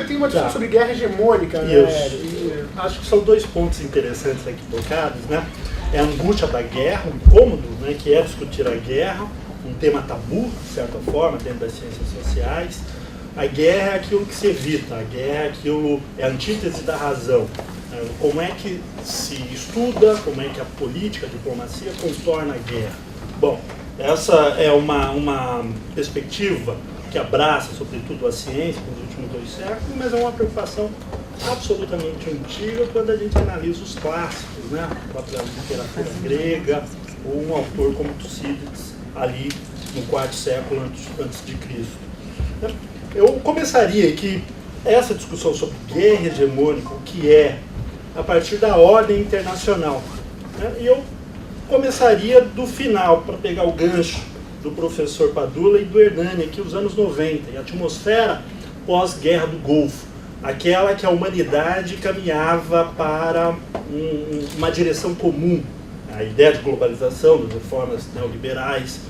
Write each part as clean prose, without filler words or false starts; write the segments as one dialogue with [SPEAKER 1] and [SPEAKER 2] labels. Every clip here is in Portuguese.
[SPEAKER 1] Primeiro tem uma discussão sobre guerra hegemônica, né?
[SPEAKER 2] Acho que são dois pontos interessantes aqui tocados, né? É a angústia da guerra, o incômodo, né, que é discutir a guerra, um tema tabu, de certa forma, dentro das ciências sociais. A guerra é aquilo que se evita, a guerra é a antítese da razão. Como é que se estuda, como é que a política, a diplomacia contorna a guerra? Bom, essa é uma perspectiva que abraça, sobretudo, a ciência nos últimos 2 séculos, mas é uma preocupação absolutamente antiga quando a gente analisa os clássicos, né? A própria literatura grega, ou um autor como Tucídides, ali no 4º século antes de Cristo. Eu começaria que essa discussão sobre guerra hegemônica, o que é, a partir da ordem internacional. Né? E eu começaria do final, para pegar o gancho do professor Padula e do Hernani, aqui os anos 90, e a atmosfera pós-guerra do Golfo, aquela que a humanidade caminhava para uma direção comum, a ideia de globalização, das reformas neoliberais,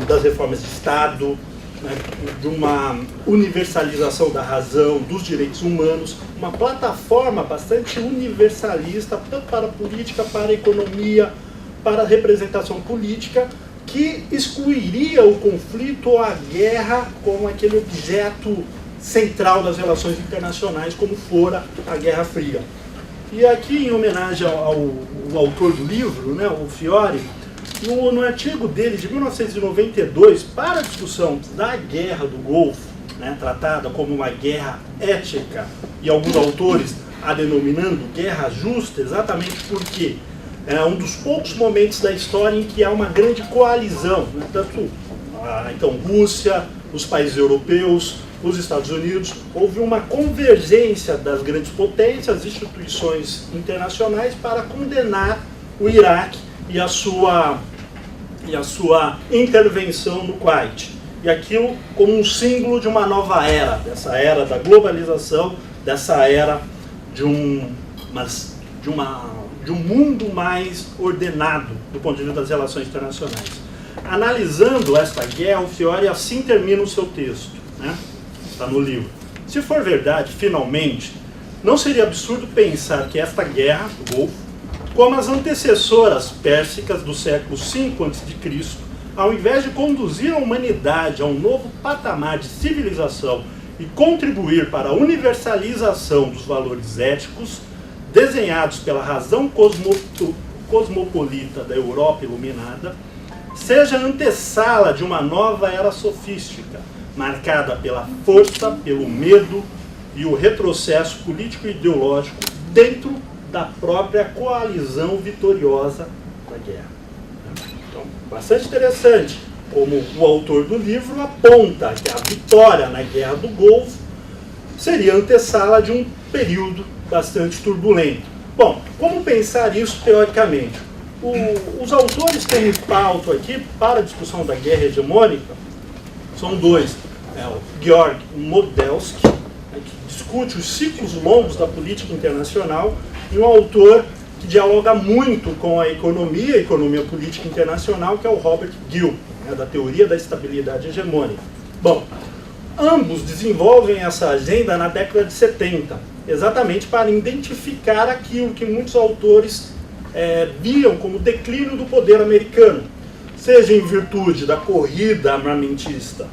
[SPEAKER 2] das reformas de Estado, né, de uma universalização da razão, dos direitos humanos, uma plataforma bastante universalista, tanto para a política, para a economia, para a representação política, que excluiria o conflito ou a guerra como aquele objeto central das relações internacionais, como fora a Guerra Fria. E aqui, em homenagem ao autor do livro, né, o Fiore, no artigo dele de 1992, para a discussão da Guerra do Golfo, né, tratada como uma guerra ética, e alguns autores a denominando guerra justa, exatamente porque é um dos poucos momentos da história em que há uma grande coalizão, né, tanto então Rússia, os países europeus, os Estados Unidos, houve uma convergência das grandes potências, instituições internacionais para condenar o Iraque e a sua intervenção no Kuwait. E aquilo como um símbolo de uma nova era, dessa era da globalização, dessa era de um mundo mais ordenado do ponto de vista das relações internacionais. Analisando esta guerra, o Fiore assim termina o seu texto, né? Está no livro. Se for verdade, finalmente, não seria absurdo pensar que esta guerra, do Golfo, como as antecessoras pérsicas do século V a.C., ao invés de conduzir a humanidade a um novo patamar de civilização e contribuir para a universalização dos valores éticos desenhados pela razão cosmopolita da Europa iluminada, seja a antessala de uma nova era sofística, marcada pela força, pelo medo e o retrocesso político e ideológico dentro da própria coalizão vitoriosa da guerra. Então, bastante interessante como o autor do livro aponta que a vitória na Guerra do Golfo seria a antessala de um período bastante turbulento. Bom, como pensar isso teoricamente? Os autores que eu me pauto aqui para a discussão da guerra hegemônica são dois. O Georg Modelsky, que discute os ciclos longos da política internacional, e um autor que dialoga muito com a economia política internacional, que é o Robert Gill, né, da teoria da estabilidade hegemônica. Bom, ambos desenvolvem essa agenda na década de 70, exatamente para identificar aquilo que muitos autores viam como declínio do poder americano, seja em virtude da corrida armamentista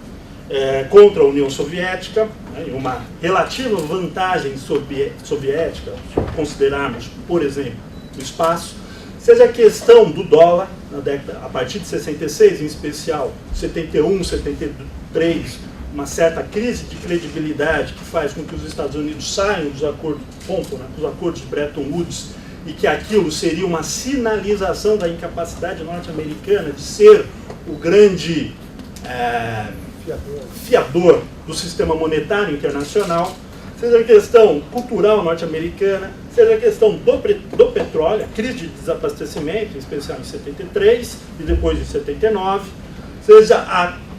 [SPEAKER 2] contra a União Soviética, né, e uma relativa vantagem soviética, se considerarmos, por exemplo, o espaço, seja a questão do dólar, a partir de 66, em especial 71, 73, uma certa crise de credibilidade que faz com que os Estados Unidos saiam dos acordos, dos acordos de Bretton Woods, e que aquilo seria uma sinalização da incapacidade norte-americana de ser o grande fiador do sistema monetário internacional, seja a questão cultural norte-americana, seja a questão do petróleo, a crise de desabastecimento, em especial em 73 e depois de 79, seja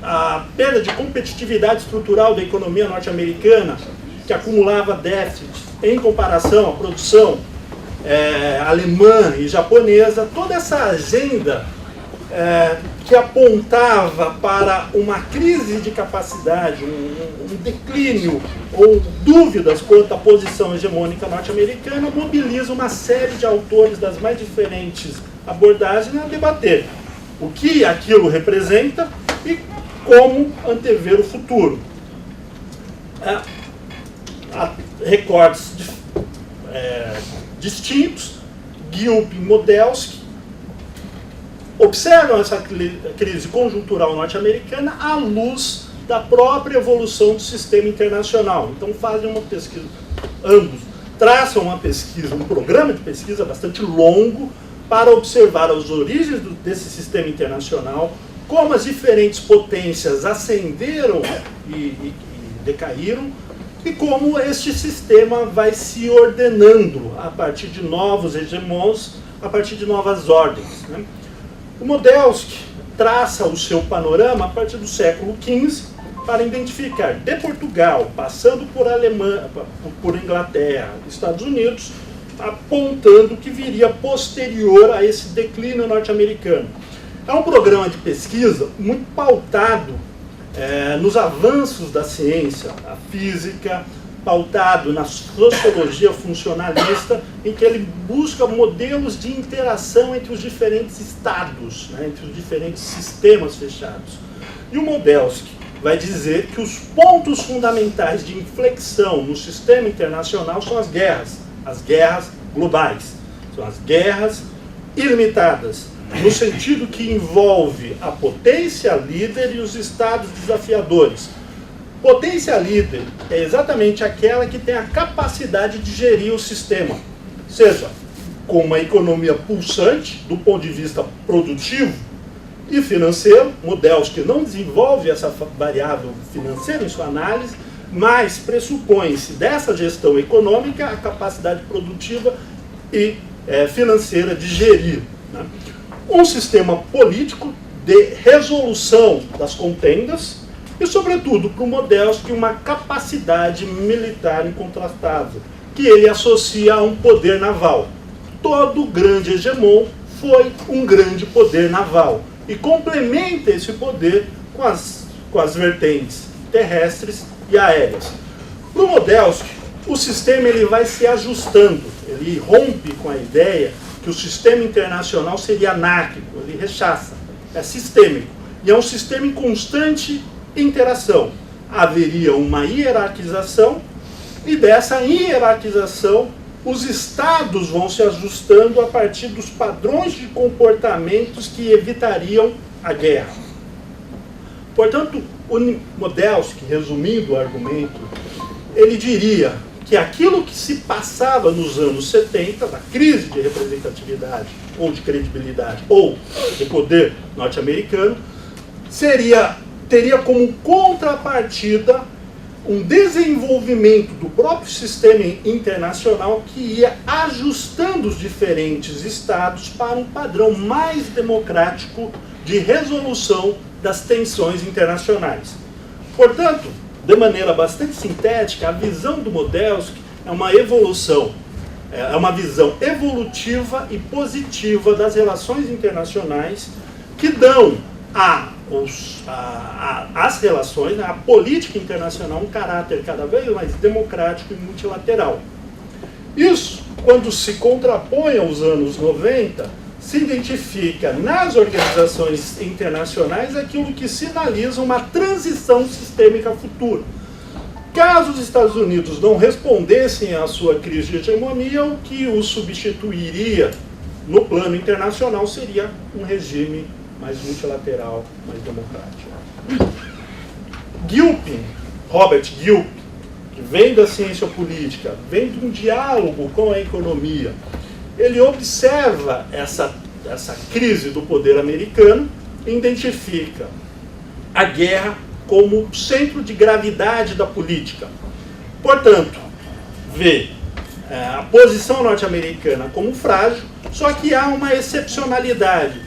[SPEAKER 2] a perda de competitividade estrutural da economia norte-americana, que acumulava déficit em comparação à produção alemã e japonesa. Toda essa agenda que apontava para uma crise de capacidade, um declínio ou dúvidas quanto à posição hegemônica norte-americana, mobiliza uma série de autores das mais diferentes abordagens a debater o que aquilo representa e como antever o futuro. Há recortes distintos. Gilpin e Modelsky observam essa crise conjuntural norte-americana à luz da própria evolução do sistema internacional. Então fazem uma pesquisa, ambos traçam uma pesquisa, um programa de pesquisa bastante longo para observar as origens desse sistema internacional, como as diferentes potências ascenderam e decaíram, e como este sistema vai se ordenando a partir de novos hegemons, a partir de novas ordens, né? O Modelsky traça o seu panorama a partir do século XV para identificar, de Portugal, passando por Alemanha, por Inglaterra, Estados Unidos, apontando o que viria posterior a esse declínio norte-americano. É um programa de pesquisa muito pautado nos avanços da ciência, a física, pautado na sociologia funcionalista, em que ele busca modelos de interação entre os diferentes estados, né, entre os diferentes sistemas fechados. E o Modelsky vai dizer que os pontos fundamentais de inflexão no sistema internacional são as guerras globais, são as guerras ilimitadas, no sentido que envolve a potência líder e os estados desafiadores. Potência líder é exatamente aquela que tem a capacidade de gerir o sistema, seja com uma economia pulsante, do ponto de vista produtivo e financeiro. Modelsky não desenvolve essa variável financeira em sua análise, mas pressupõe-se dessa gestão econômica a capacidade produtiva e financeira de gerir, né? Um sistema político de resolução das contendas e, sobretudo, para o Modelsky, uma capacidade militar incontrastável, que ele associa a um poder naval. Todo grande hegemon foi um grande poder naval e complementa esse poder com as vertentes terrestres e aéreas. Para o Modelsky, o sistema ele vai se ajustando, ele rompe com a ideia que o sistema internacional seria anárquico, ele rechaça, é sistêmico, e é um sistema em constante interação. Haveria uma hierarquização, e dessa hierarquização os estados vão se ajustando a partir dos padrões de comportamentos que evitariam a guerra. Portanto, o Modelsky, resumindo o argumento, ele diria que aquilo que se passava nos anos 70, da crise de representatividade, ou de credibilidade, ou de poder norte-americano, teria como contrapartida um desenvolvimento do próprio sistema internacional que ia ajustando os diferentes estados para um padrão mais democrático de resolução das tensões internacionais. Portanto, de maneira bastante sintética, a visão do Modelsky é uma evolução, é uma visão evolutiva e positiva das relações internacionais que dão às relações, à política internacional, um caráter cada vez mais democrático e multilateral. Isso, quando se contrapõe aos anos 90, se identifica nas organizações internacionais aquilo que sinaliza uma transição sistêmica futura. Caso os Estados Unidos não respondessem à sua crise de hegemonia, o que os substituiria no plano internacional seria um regime mais multilateral, mais democrático. Gilpin, Robert Gilpin, que vem da ciência política, vem de um diálogo com a economia, ele observa essa crise do poder americano e identifica a guerra como centro de gravidade da política. Portanto, vê a posição norte-americana como frágil, só que há uma excepcionalidade.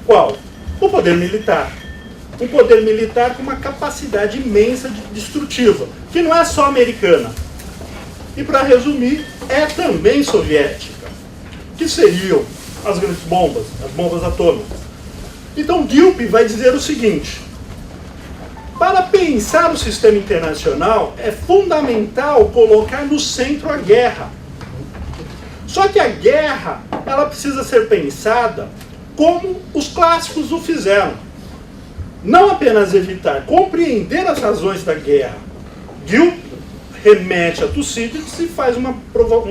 [SPEAKER 2] Qual? O poder militar. Um poder militar com uma capacidade imensa de destrutiva, que não é só americana. E, para resumir, é também soviética. Que seriam as grandes bombas, as bombas atômicas. Então Gilpin vai dizer o seguinte: para pensar o sistema internacional é fundamental colocar no centro a guerra. Só que a guerra, ela precisa ser pensada como os clássicos o fizeram. Não apenas evitar, compreender as razões da guerra. Gilpin remete a Tucídides e faz uma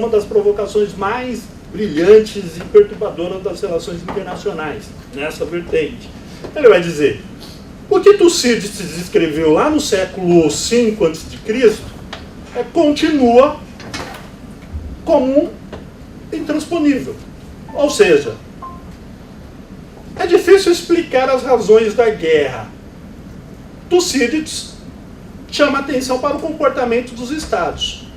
[SPEAKER 2] das provocações mais brilhantes e perturbadoras das relações internacionais, nessa vertente. Ele vai dizer: o que Tucídides escreveu lá no século V a.C. Continua como intransponível. Ou seja, é difícil explicar as razões da guerra. Tucídides chama atenção para o comportamento dos estados.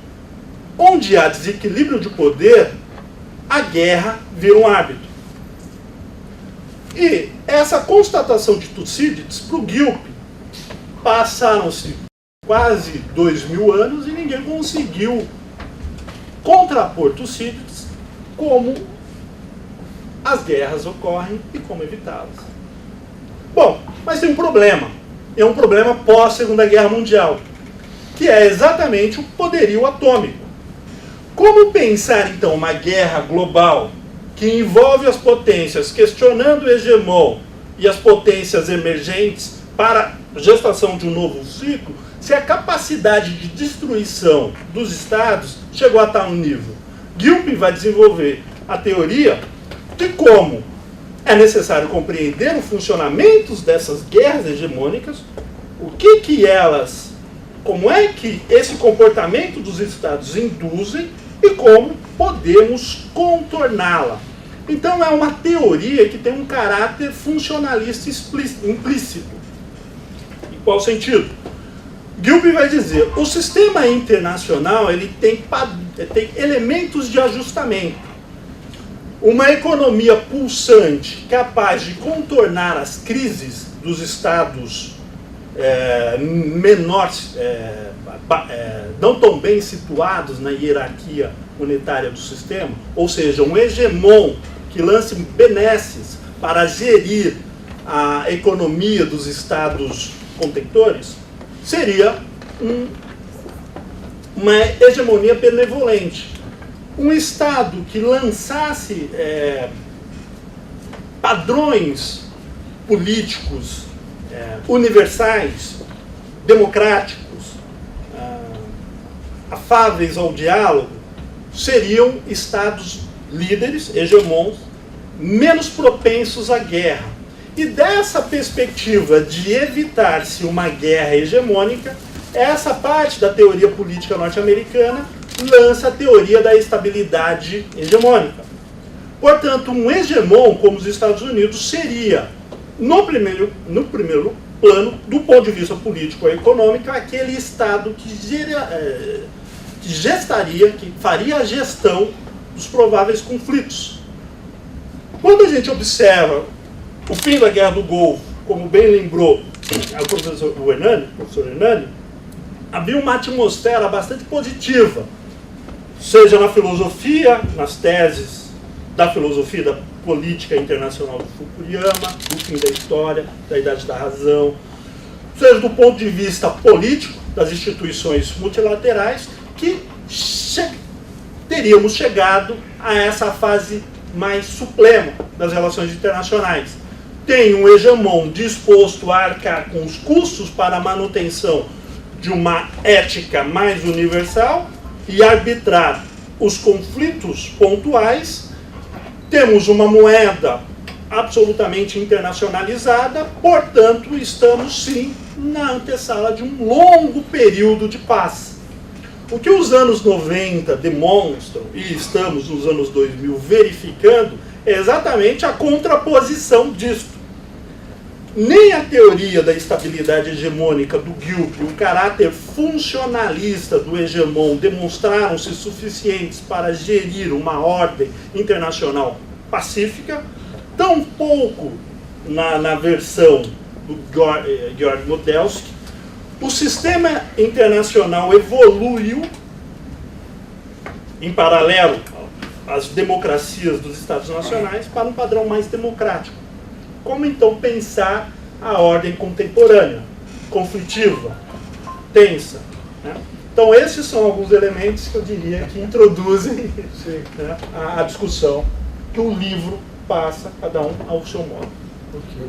[SPEAKER 2] Onde há desequilíbrio de poder, a guerra vira um hábito. E essa constatação de Tucídides, para o Gilpin, passaram-se quase 2000 anos e ninguém conseguiu contrapor Tucídides como as guerras ocorrem e como evitá-las. Bom, mas tem um problema. É um problema pós-Segunda Guerra Mundial, que é exatamente o poderio atômico. Como pensar, então, uma guerra global que envolve as potências questionando o hegemon e as potências emergentes para a gestação de um novo ciclo, se a capacidade de destruição dos estados chegou a tal nível? Gilpin vai desenvolver a teoria de como é necessário compreender o funcionamento dessas guerras hegemônicas, o que elas, como é que esse comportamento dos estados induzem e como podemos contorná-la. Então é uma teoria que tem um caráter funcionalista implícito. Em qual sentido? Gilpin vai dizer: o sistema internacional ele tem elementos de ajustamento. Uma economia pulsante, capaz de contornar as crises dos estados menores, não tão bem situados na hierarquia monetária do sistema, ou seja, um hegemon que lance benesses para gerir a economia dos estados contentores, seria uma hegemonia benevolente. Um Estado que lançasse padrões políticos universais, democráticos, afáveis ao diálogo, seriam Estados líderes, hegemons, menos propensos à guerra. E dessa perspectiva de evitar-se uma guerra hegemônica, essa parte da teoria política norte-americana lança a teoria da estabilidade hegemônica. Portanto, um hegemon como os Estados Unidos seria, no primeiro plano, do ponto de vista político e econômico, aquele Estado que faria a gestão dos prováveis conflitos. Quando a gente observa o fim da Guerra do Golfo, como bem lembrou o professor Hernani, havia uma atmosfera bastante positiva, seja na filosofia, nas teses da filosofia da política internacional do Fukuyama, do fim da história, da idade da razão, seja do ponto de vista político, das instituições multilaterais, que teríamos chegado a essa fase mais suprema das relações internacionais. Tem um hegemon disposto a arcar com os custos para a manutenção de uma ética mais universal e arbitrar os conflitos pontuais. Temos uma moeda absolutamente internacionalizada, portanto, estamos sim na antessala de um longo período de paz. O que os anos 90 demonstram, e estamos nos anos 2000 verificando, é exatamente a contraposição disto. Nem a teoria da estabilidade hegemônica do Gilpin, o caráter funcionalista do hegemon demonstraram-se suficientes para gerir uma ordem internacional pacífica, tampouco na versão do Georg Modelsky. O sistema internacional evoluiu em paralelo às democracias dos Estados nacionais para um padrão mais democrático. como então pensar a ordem contemporânea, conflitiva, tensa, né? Então esses são alguns elementos que eu diria que introduzem, né, a discussão que o livro passa, cada um ao seu modo.
[SPEAKER 1] Ok.